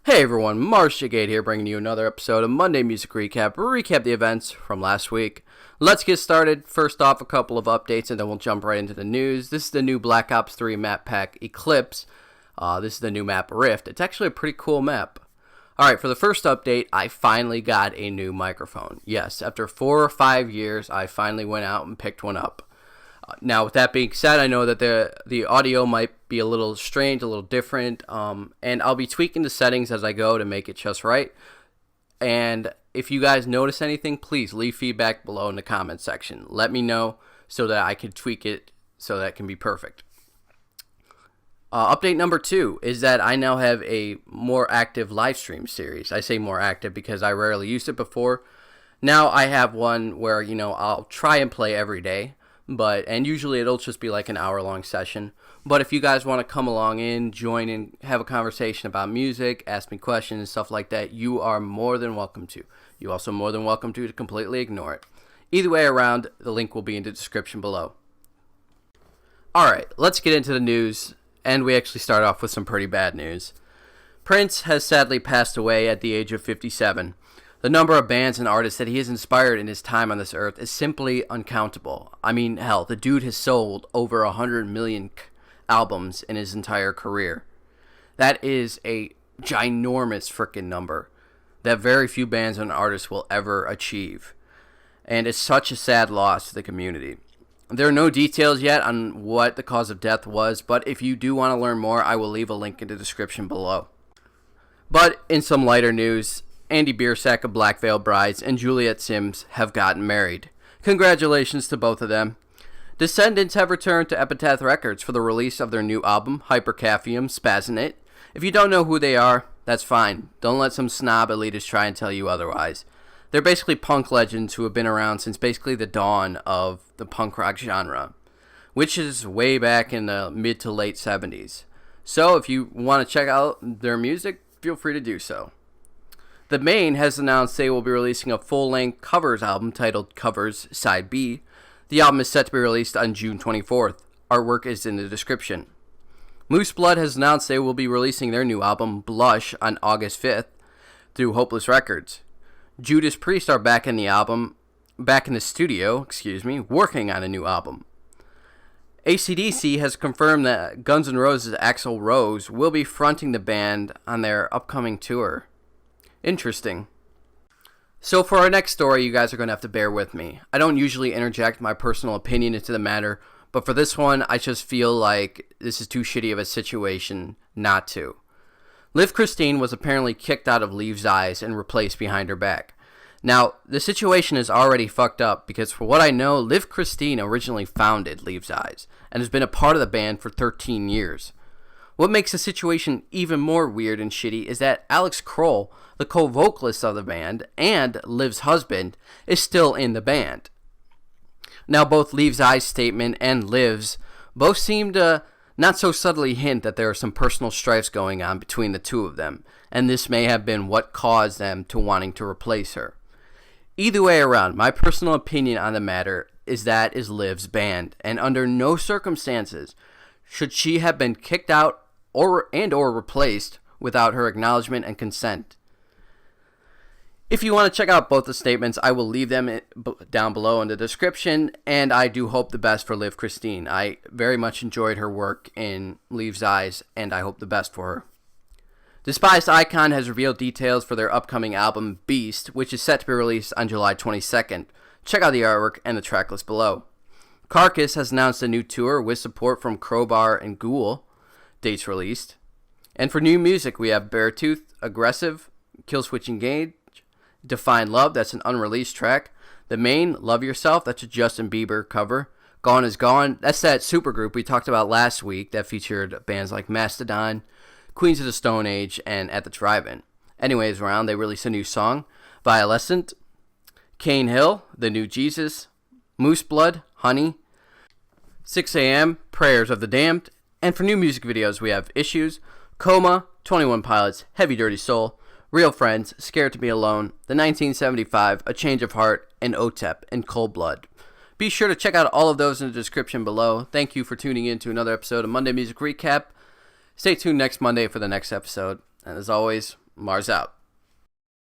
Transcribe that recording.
Hey everyone, Marshagate here bringing you another episode of Monday Music Recap. Recap the events from last week. Let's get started. First off, a couple of updates and then we'll jump right into the news. This is the new Black Ops 3 map pack, Eclipse. This is the new map, Rift. It's actually a pretty cool map. Alright, for the first update, I finally got a new microphone. Yes, after 4 or 5 years, I finally went out and picked one up. Now, with that being said, I know that the audio might be a little strange, a little different, and I'll be tweaking the settings as I go to make it just right. And if you guys notice anything, please leave feedback below in the comment section. Let me know so that I can tweak it so that it can be perfect. Update number 2 is that I now have a more active live stream series. I say more active because I rarely used it before. Now I have one where, I'll try and play every day. And usually it'll just be like an hour-long session. But if you guys want to come along in, join in, have a conversation about music, ask me questions and stuff like that, you are more than welcome to. You're also more than welcome to completely ignore it. Either way around, the link will be in the description below. Alright, let's get into the news, and we actually start off with some pretty bad news. Prince has sadly passed away at the age of 57. The number of bands and artists that he has inspired in his time on this earth is simply uncountable. I mean, hell, the dude has sold over 100 million albums in his entire career. That is a ginormous freaking number that very few bands and artists will ever achieve. And it's such a sad loss to the community. There are no details yet on what the cause of death was, but if you do want to learn more, I will leave a link in the description below. But in some lighter news, Andy Biersack of Black Veil Brides and Juliet Sims have gotten married. Congratulations to both of them. Descendants have returned to Epitaph Records for the release of their new album, Hypercaphium Spassinate. If you don't know who they are, that's fine. Don't let some snob elitist try and tell you otherwise. They're basically punk legends who have been around since basically the dawn of the punk rock genre, which is way back in the mid to late 70s. So if you want to check out their music, feel free to do so. The Maine has announced they will be releasing a full-length covers album titled Covers Side B. The album is set to be released on June 24th. Artwork is in the description. Moose Blood has announced they will be releasing their new album, Blush, on August 5th through Hopeless Records. Judas Priest are back in the studio, working on a new album. AC/DC has confirmed that Guns N' Roses' Axl Rose will be fronting the band on their upcoming tour. Interesting. So for our next story, you guys are going to have to bear with me. I don't usually interject my personal opinion into the matter, but for this one, I just feel like this is too shitty of a situation not to. Liv Kristine was apparently kicked out of Leaves' Eyes and replaced behind her back. Now, the situation is already fucked up because for what I know, Liv Kristine originally founded Leaves' Eyes and has been a part of the band for 13 years. What makes the situation even more weird and shitty is that Alex Kroll, the co-vocalist of the band, and Liv's husband, is still in the band. Now, both Leaves' Eyes statement and Liv's both seem to not so subtly hint that there are some personal strifes going on between the two of them, and this may have been what caused them to wanting to replace her. Either way around, my personal opinion on the matter is that is Liv's band, and under no circumstances should she have been kicked out or replaced without her acknowledgement and consent. If you want to check out both the statements, I will leave them down below in the description, and I do hope the best for Liv Kristine. I very much enjoyed her work in Leaves' Eyes, and I hope the best for her. Despised Icon has revealed details for their upcoming album, Beast, which is set to be released on July 22nd. Check out the artwork and the tracklist below. Carcass has announced a new tour with support from Crowbar and Ghoul. Dates released. And for new music, we have Beartooth, Aggressive, Killswitch Engage, Define Love, that's an unreleased track. The Maine, Love Yourself, that's a Justin Bieber cover. Gone is Gone, that's that supergroup we talked about last week that featured bands like Mastodon, Queens of the Stone Age, and At the Drive-In. Anyways, around, they released a new song. Violescent, Cane Hill, The New Jesus, Moose Blood, Honey, 6 a.m., Prayers of the Damned. And for new music videos, we have Issues, Coma, 21 Pilots, Heavy Dirty Soul, Real Friends, Scared to Be Alone, The 1975, A Change of Heart, and OTEP, and Cold Blood. Be sure to check out all of those in the description below. Thank you for tuning in to another episode of Monday Music Recap. Stay tuned next Monday for the next episode. And as always, Mars out.